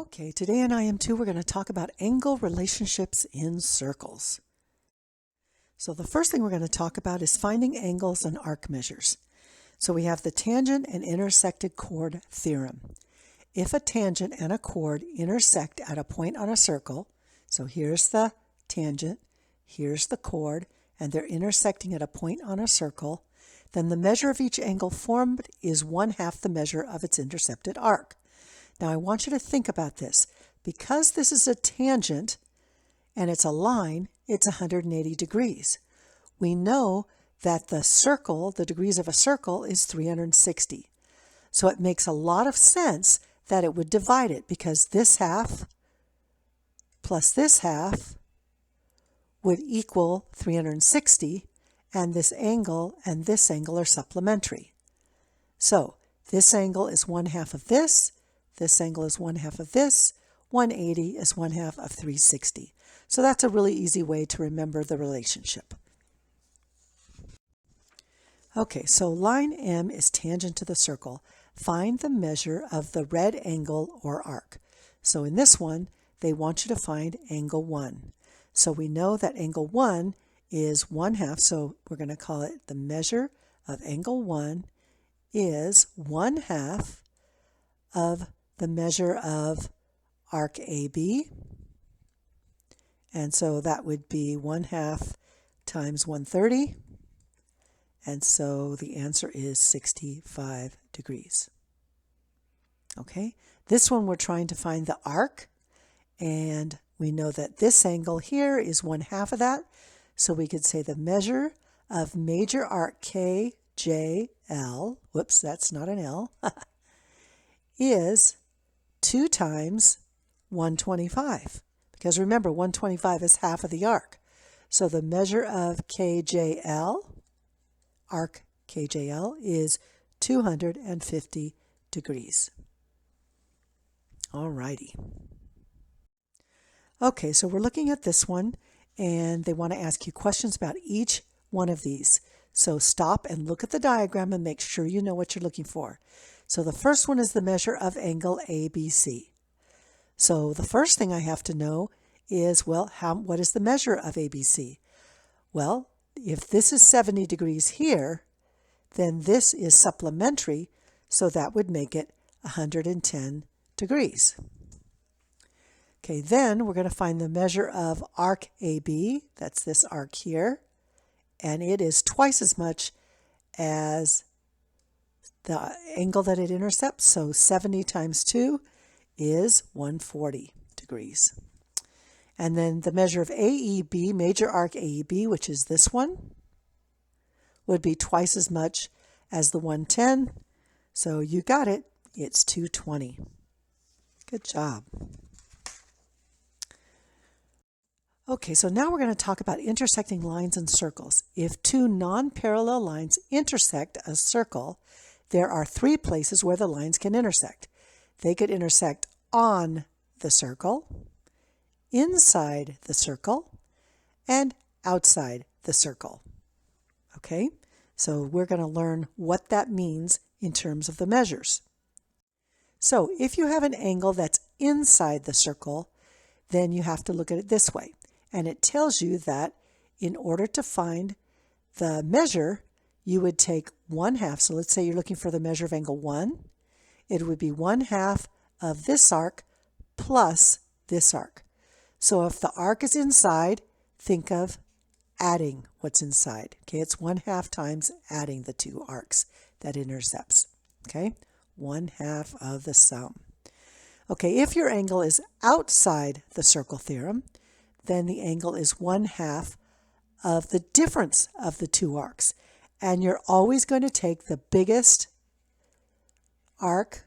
Okay, today in IM2 we're going to talk about angle relationships in circles. So the first thing we're going to talk about is finding angles and arc measures. So we have the tangent and intersected chord theorem. If a tangent and a chord intersect at a point on a circle, so here's the tangent, here's the chord, and they're intersecting at a point on a circle, then the measure of each angle formed is 1/2 the measure of its intercepted arc. Now I want you to think about this. Because this is a tangent and it's a line, it's 180 degrees. We know that the circle, the degrees of a circle, is 360. So it makes a lot of sense that it would divide it, because this half plus this half would equal 360, and this angle and this angle are supplementary. So this angle is 1/2 of this angle is 1/2 of this, 180 is 1/2 of 360. So that's a really easy way to remember the relationship. Okay, so line M is tangent to the circle. Find the measure of the red angle or arc. So in this one, they want you to find angle 1. So we know that angle 1 is 1/2, so we're going to call it the measure of angle 1 is 1/2 of the measure of arc AB. And so that would be 1/2 times 130. And so the answer is 65 degrees. Okay, this one we're trying to find the arc, and we know that this angle here is 1/2 of that. So we could say the measure of major arc KJL, whoops, that's not an L, is 2 times 125. Because remember, 125 is half of the arc. So the measure of KJL, arc KJL, is 250 degrees. Alrighty. Okay, so we're looking at this one, and they want to ask you questions about each one of these. So stop and look at the diagram and make sure you know what you're looking for. So the first one is the measure of angle ABC. So the first thing I have to know is, well, what is the measure of ABC? Well, if this is 70 degrees here, then this is supplementary, so that would make it 110 degrees. Okay, then we're going to find the measure of arc AB, that's this arc here, and it is twice as much as the angle that it intercepts, so 70 times 2 is 140 degrees. And then the measure of AEB, major arc AEB, which is this one, would be twice as much as the 110. So you got it, it's 220. Good job. Okay, so now we're going to talk about intersecting lines and circles. If two non-parallel lines intersect a circle, there are 3 places where the lines can intersect. They could intersect on the circle, inside the circle, and outside the circle. Okay, so we're going to learn what that means in terms of the measures. So if you have an angle that's inside the circle, then you have to look at it this way. And it tells you that in order to find the measure, you would take 1/2. So let's say you're looking for the measure of angle 1. It would be 1/2 of this arc plus this arc. So if the arc is inside, think of adding what's inside. Okay, it's 1/2 times adding the 2 arcs that intercepts. Okay, 1/2 of the sum. Okay, if your angle is outside the circle theorem, then the angle is 1/2 of the difference of the 2 arcs. And you're always going to take the biggest arc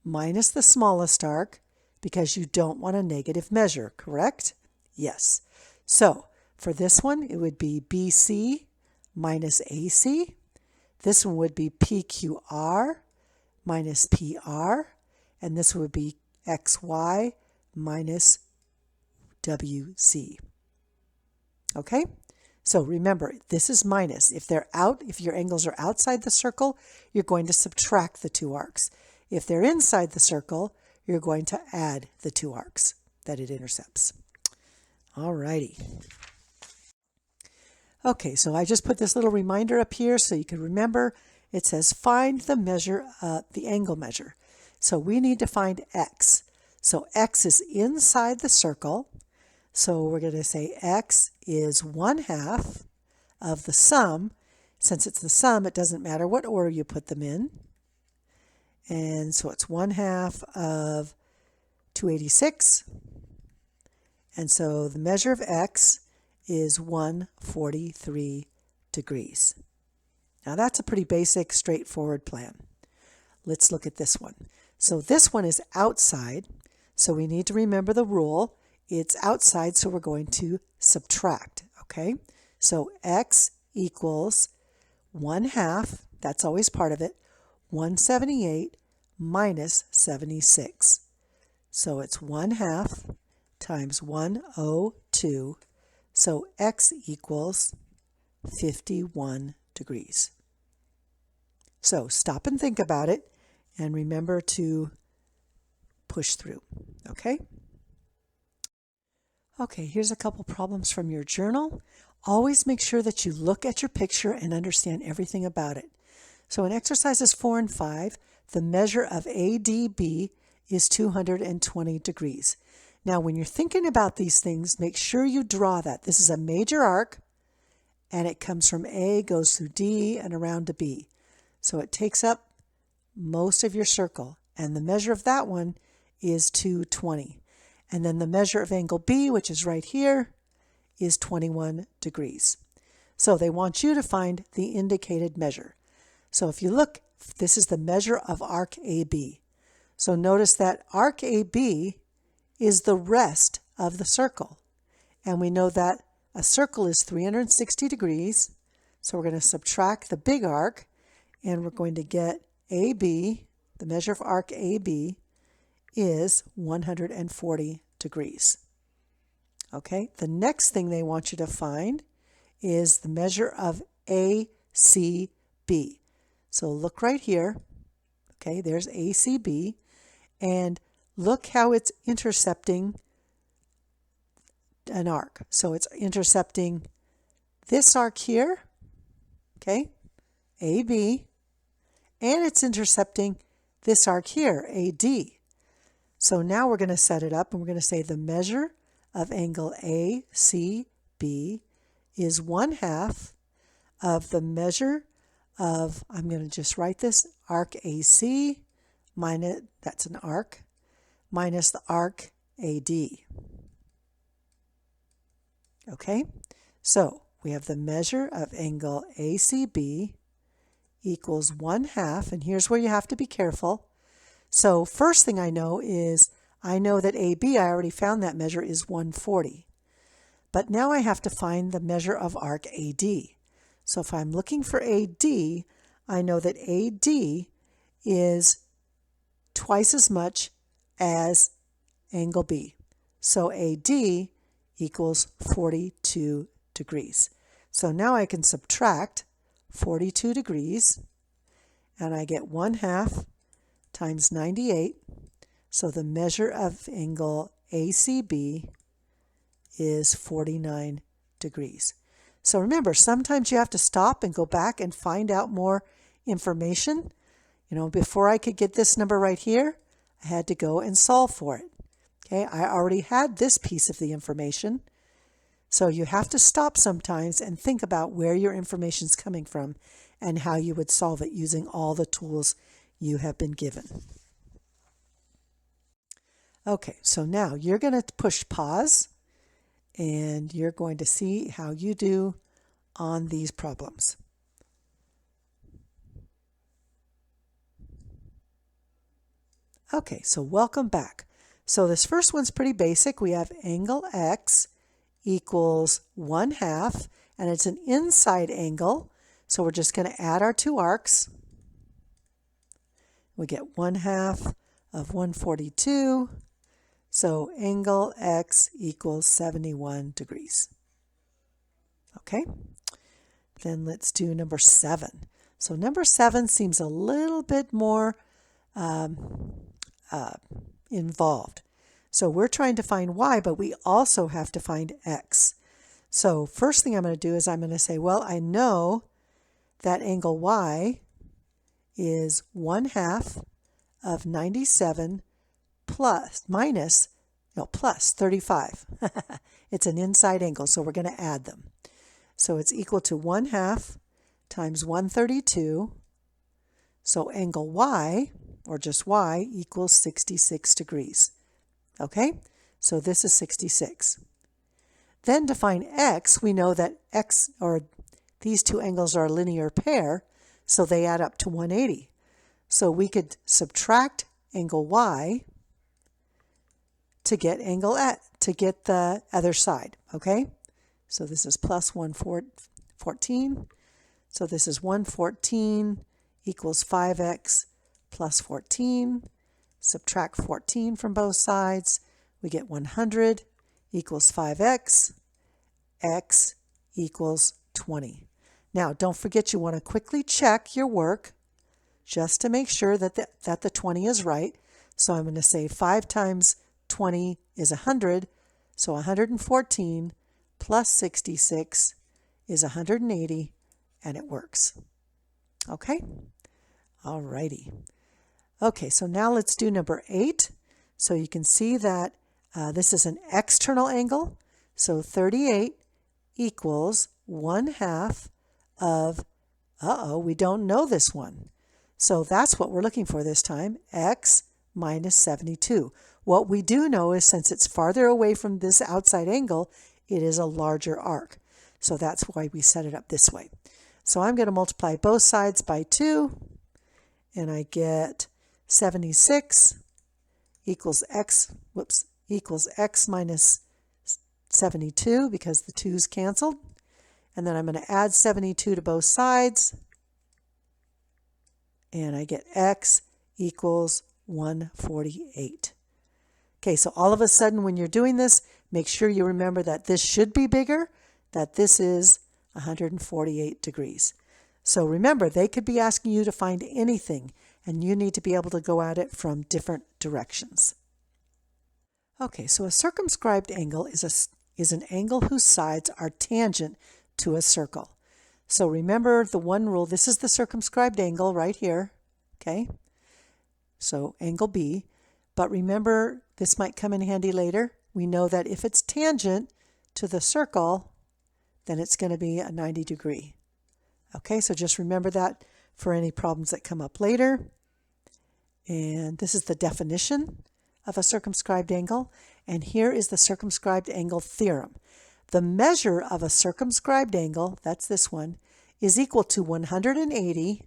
minus the smallest arc, because you don't want a negative measure, correct? Yes. So for this one, it would be BC minus AC. This one would be PQR minus PR. And this would be XY minus WC. Okay? So remember, this is minus. If your angles are outside the circle, you're going to subtract the 2 arcs. If they're inside the circle, you're going to add the two arcs that it intercepts. All righty. Okay, so I just put this little reminder up here so you can remember. It says find the measure, the angle measure. So we need to find x. So x is inside the circle. So we're going to say x is 1/2 of the sum. Since it's the sum, it doesn't matter what order you put them in. And so it's 1/2 of 286. And so the measure of x is 143 degrees. Now that's a pretty basic, straightforward plan. Let's look at this one. So this one is outside, so we need to remember the rule. It's outside, so we're going to subtract, okay? So x equals 1/2, that's always part of it, 178 minus 76. So it's 1/2 times 102, so x equals 51 degrees. So stop and think about it, and remember to push through, okay? Okay, here's a couple problems from your journal. Always make sure that you look at your picture and understand everything about it. So in exercises 4 and 5, the measure of ADB is 220 degrees. Now, when you're thinking about these things, make sure you draw that. This is a major arc, and it comes from A, goes through D, and around to B. So it takes up most of your circle, and the measure of that one is 220. And then the measure of angle B, which is right here, is 21 degrees. So they want you to find the indicated measure. So if you look, this is the measure of arc AB. So notice that arc AB is the rest of the circle. And we know that a circle is 360 degrees. So we're going to subtract the big arc, and we're going to get AB, the measure of arc AB, is 140 degrees. Okay, the next thing they want you to find is the measure of ACB. So look right here. Okay, there's ACB, and look how it's intercepting an arc. So it's intercepting this arc here, okay, AB, and it's intercepting this arc here, AD. So now we're going to set it up, and we're going to say the measure of angle ACB is 1/2 of the measure of, I'm going to just write this, arc AC minus, that's an arc, minus the arc AD. Okay, so we have the measure of angle ACB equals 1/2, and here's where you have to be careful. So first thing I know is, I know that AB, I already found that measure, is 140. But now I have to find the measure of arc AD. So if I'm looking for AD, I know that AD is twice as much as angle B. So AD equals 42 degrees. So now I can subtract 42 degrees, and I get 1/2 times 98. So the measure of angle ACB is 49 degrees. So remember, sometimes you have to stop and go back and find out more information. You know, before I could get this number right here, I had to go and solve for it. Okay, I already had this piece of the information. So you have to stop sometimes and think about where your information is coming from and how you would solve it using all the tools you have been given. Okay, so now you're going to push pause, and you're going to see how you do on these problems. Okay, so welcome back. So this first one's pretty basic. We have angle X equals 1/2, and it's an inside angle. So we're just going to add our two arcs. We get 1/2 of 142. So angle X equals 71 degrees. Okay, then let's do number 7. So number 7 seems a little bit more involved. So we're trying to find y, but we also have to find x. So first thing I'm going to do is I'm going to say, well, I know that angle y is 1/2 of 97 plus 35. It's an inside angle, so we're going to add them. So it's equal to 1/2 times 132. So angle y, or just y, equals 66 degrees. Okay, so this is 66. Then to find x, we know that x, or these two angles are a linear pair, so they add up to 180. So we could subtract angle y to get to get the other side, okay? So this is plus 114. So this is 114 equals 5x plus 14. Subtract 14 from both sides. We get 100 equals 5x. X equals 20. Now, don't forget you want to quickly check your work just to make sure that the 20 is right. So I'm going to say 5 times 20 is 100. So 114 plus 66 is 180, and it works. Okay? All righty. Okay, so now let's do number 8. So you can see that this is an external angle. So 38 equals 1/2 of, we don't know this one. So that's what we're looking for this time, x minus 72. What we do know is since it's farther away from this outside angle, it is a larger arc. So that's why we set it up this way. So I'm going to multiply both sides by 2, and I get 76 equals x minus 72 because the 2's canceled. And then I'm going to add 72 to both sides, and I get x equals 148. Okay, so all of a sudden when you're doing this, make sure you remember that this should be bigger, that this is 148 degrees. So remember, they could be asking you to find anything, and you need to be able to go at it from different directions. Okay, so a circumscribed angle is an angle whose sides are tangent to a circle. So remember the one rule, this is the circumscribed angle right here, okay? So angle B, but remember this might come in handy later. We know that if it's tangent to the circle, then it's going to be a 90 degree. Okay, so just remember that for any problems that come up later. And this is the definition of a circumscribed angle. And here is the circumscribed angle theorem. The measure of a circumscribed angle, that's this one, is equal to 180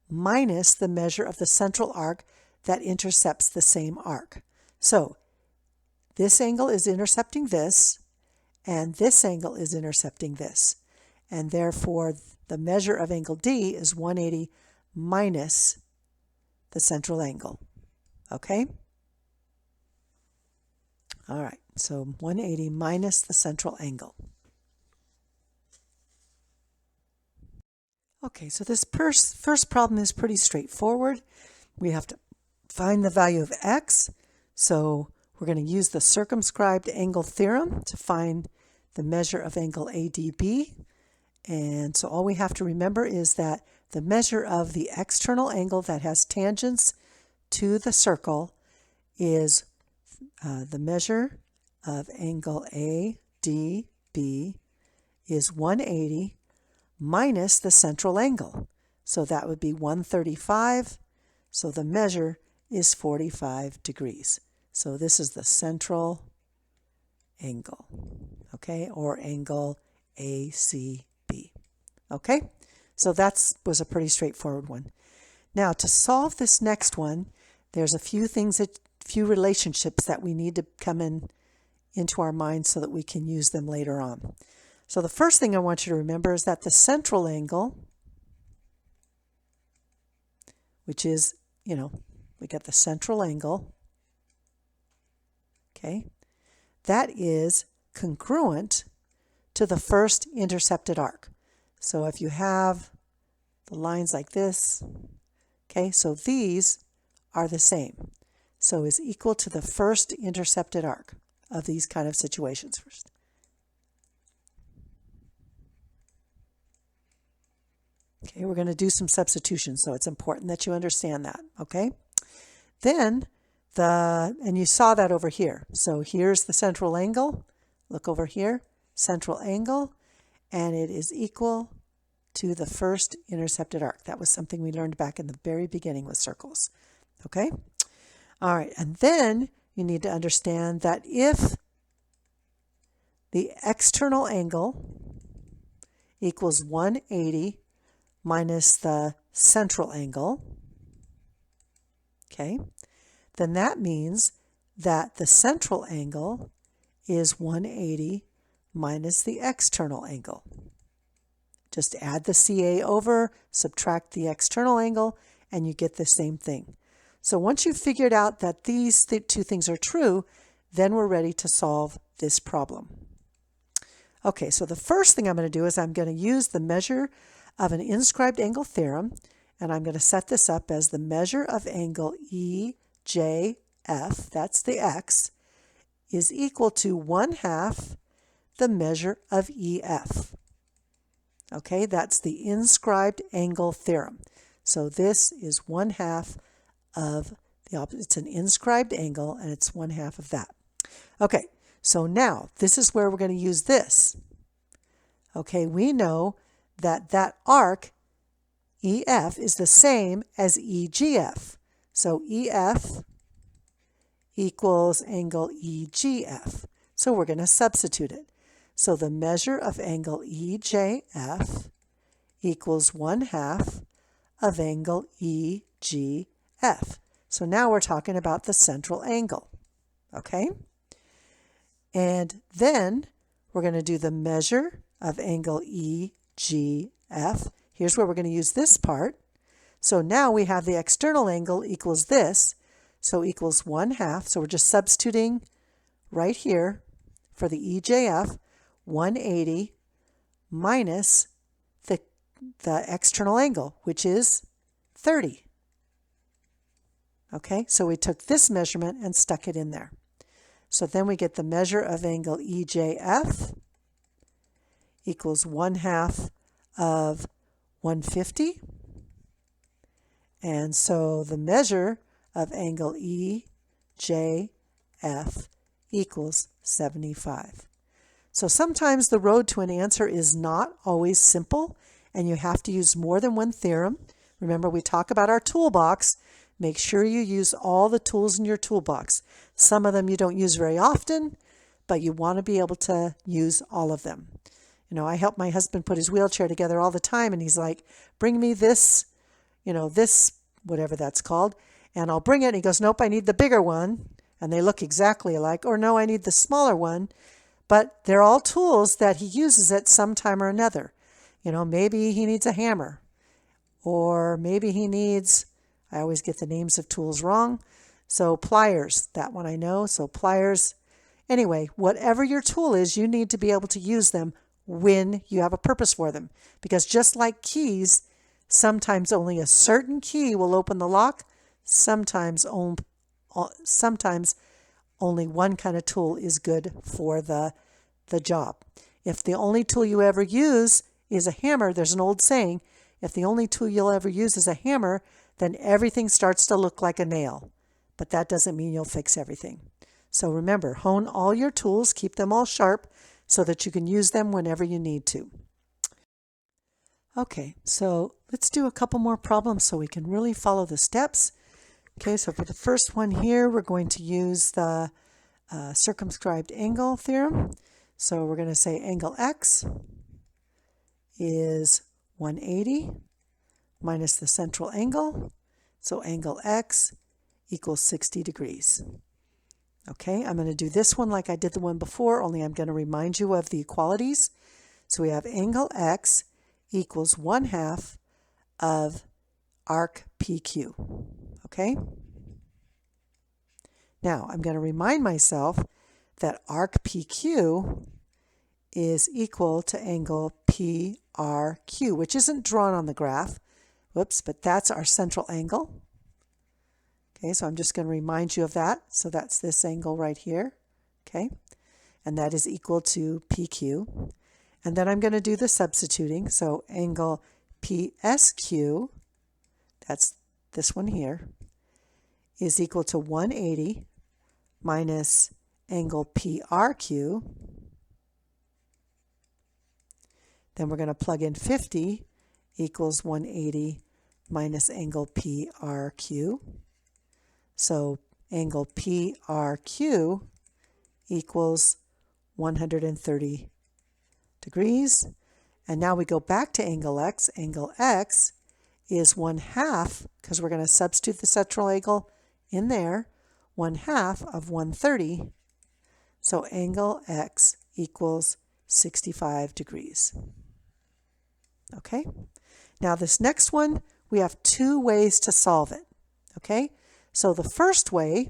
minus the measure of the central arc that intercepts the same arc. So this angle is intercepting this, and this angle is intercepting this. And therefore, the measure of angle D is 180 minus the central angle. Okay? All right, so 180 minus the central angle. Okay, so this first problem is pretty straightforward. We have to find the value of x. So we're going to use the circumscribed angle theorem to find the measure of angle ADB. And so all we have to remember is that the measure of the external angle that has tangents to the circle is the measure of angle ADB is 180 minus the central angle. So that would be 135. So the measure is 45 degrees. So this is the central angle, okay, or angle ACB. Okay, so that was a pretty straightforward one. Now to solve this next one, there's a few relationships that we need to come into our minds so that we can use them later on. So the first thing I want you to remember is that the central angle, which is, we got the central angle, okay, that is congruent to the first intercepted arc. So if you have the lines like this, okay, so these are the same. so is equal to the first intercepted arc of these kind of situations first. Okay, we're going to do some substitution, so it's important that you understand that, okay? Then, and you saw that over here. So here's the central angle. Look over here, central angle, and it is equal to the first intercepted arc. That was something we learned back in the very beginning with circles, okay? All right, and then you need to understand that if the external angle equals 180 minus the central angle, okay, then that means that the central angle is 180 minus the external angle. Just add the CA over, subtract the external angle, and you get the same thing. So once you've figured out that these two things are true, then we're ready to solve this problem. Okay, so the first thing I'm going to do is I'm going to use the measure of an inscribed angle theorem, and I'm going to set this up as the measure of angle EJF, that's the x, is equal to 1/2 the measure of EF. Okay, that's the inscribed angle theorem. So this is 1/2 of the opposite. It's an inscribed angle, and it's 1/2 of that. Okay, so now this is where we're going to use this. Okay, we know that that arc, EF, is the same as EGF. So EF equals angle EGF. So we're going to substitute it. So the measure of angle EJF equals 1/2 of angle EGF. So now we're talking about the central angle, okay? And then we're going to do the measure of angle EGF. Here's where we're going to use this part. So now we have the external angle equals this, so equals 1/2. So we're just substituting right here for the EJF, 180 minus the external angle, which is 30. Okay, so we took this measurement and stuck it in there. So then we get the measure of angle EJF equals 1/2 of 150. And so the measure of angle EJF equals 75. So sometimes the road to an answer is not always simple, and you have to use more than one theorem. Remember, we talk about our toolbox. Make sure you use all the tools in your toolbox. Some of them you don't use very often, but you want to be able to use all of them. You know, I help my husband put his wheelchair together all the time, and he's like, bring me this, this, whatever that's called, and I'll bring it. And he goes, nope, I need the bigger one. And they look exactly alike. Or no, I need the smaller one. But they're all tools that he uses at some time or another. Maybe he needs a hammer. Or maybe he needs, I always get the names of tools wrong. So pliers, that one I know. So pliers. Anyway, whatever your tool is, you need to be able to use them when you have a purpose for them. Because just like keys, sometimes only a certain key will open the lock. Sometimes only one kind of tool is good for the job. If the only tool you ever use is a hammer, there's an old saying, if the only tool you'll ever use is a hammer, then everything starts to look like a nail. But that doesn't mean you'll fix everything. So remember, hone all your tools, keep them all sharp so that you can use them whenever you need to. Okay, so let's do a couple more problems so we can really follow the steps. Okay, so for the first one here, we're going to use the circumscribed angle theorem. So we're going to say angle X is 180 minus the central angle. So angle X equals 60 degrees. Okay, I'm going to do this one like I did the one before, only I'm going to remind you of the equalities. So we have angle X equals 1/2 of arc PQ. Okay? Now, I'm going to remind myself that arc PQ is equal to angle PRQ, which isn't drawn on the graph. Whoops, but that's our central angle. Okay, so I'm just going to remind you of that. So that's this angle right here. Okay, and that is equal to PQ. And then I'm going to do the substituting. So angle PSQ, that's this one here, is equal to 180 minus angle PRQ. Then we're going to plug in 50 equals 180 minus angle PRQ. So angle PRQ equals 130 degrees. And now we go back to angle X. Angle X is 1/2, because we're going to substitute the central angle in there, 1/2 of 130. So angle X equals 65 degrees. Okay, now this next one, we have two ways to solve it. Okay, so the first way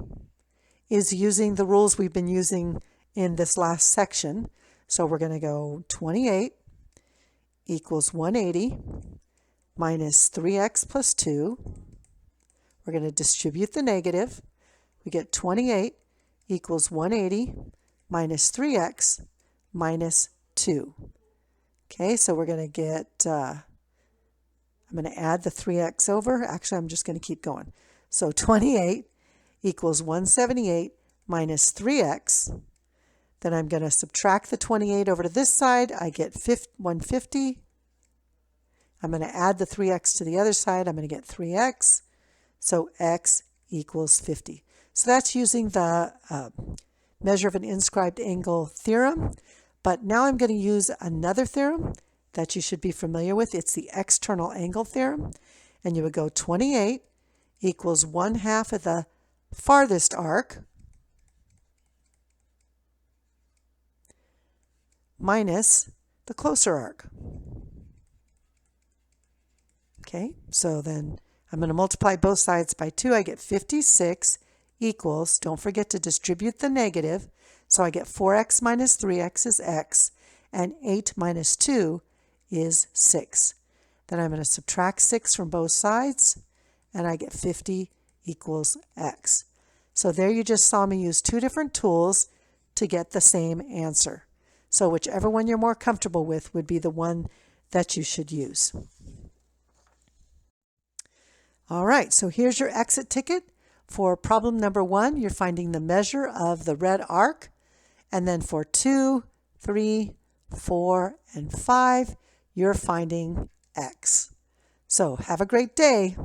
is using the rules we've been using in this last section. So we're going to go 28 equals 180 minus 3x plus 2. We're going to distribute the negative. We get 28 equals 180 minus 3x minus 2. Okay, so we're going to get, I'm going to add the 3x over. Actually, I'm just going to keep going. So 28 equals 178 minus 3x. Then I'm going to subtract the 28 over to this side. I get 150. I'm going to add the 3x to the other side. I'm going to get 3x. So x equals 50. So that's using the measure of an inscribed angle theorem. But now I'm going to use another theorem that you should be familiar with. It's the external angle theorem. And you would go 28 equals 1/2 of the farthest arc minus the closer arc. Okay, so then I'm going to multiply both sides by 2. I get 56 equals, don't forget to distribute the negative, so I get 4x minus 3x is x, and 8 minus 2 is 6. Then I'm going to subtract 6 from both sides, and I get 50 equals x. So there you just saw me use two different tools to get the same answer. So whichever one you're more comfortable with would be the one that you should use. All right, so here's your exit ticket. For problem number 1, you're finding the measure of the red arc. And then for 2, 3, 4, and 5, you're finding x. So have a great day.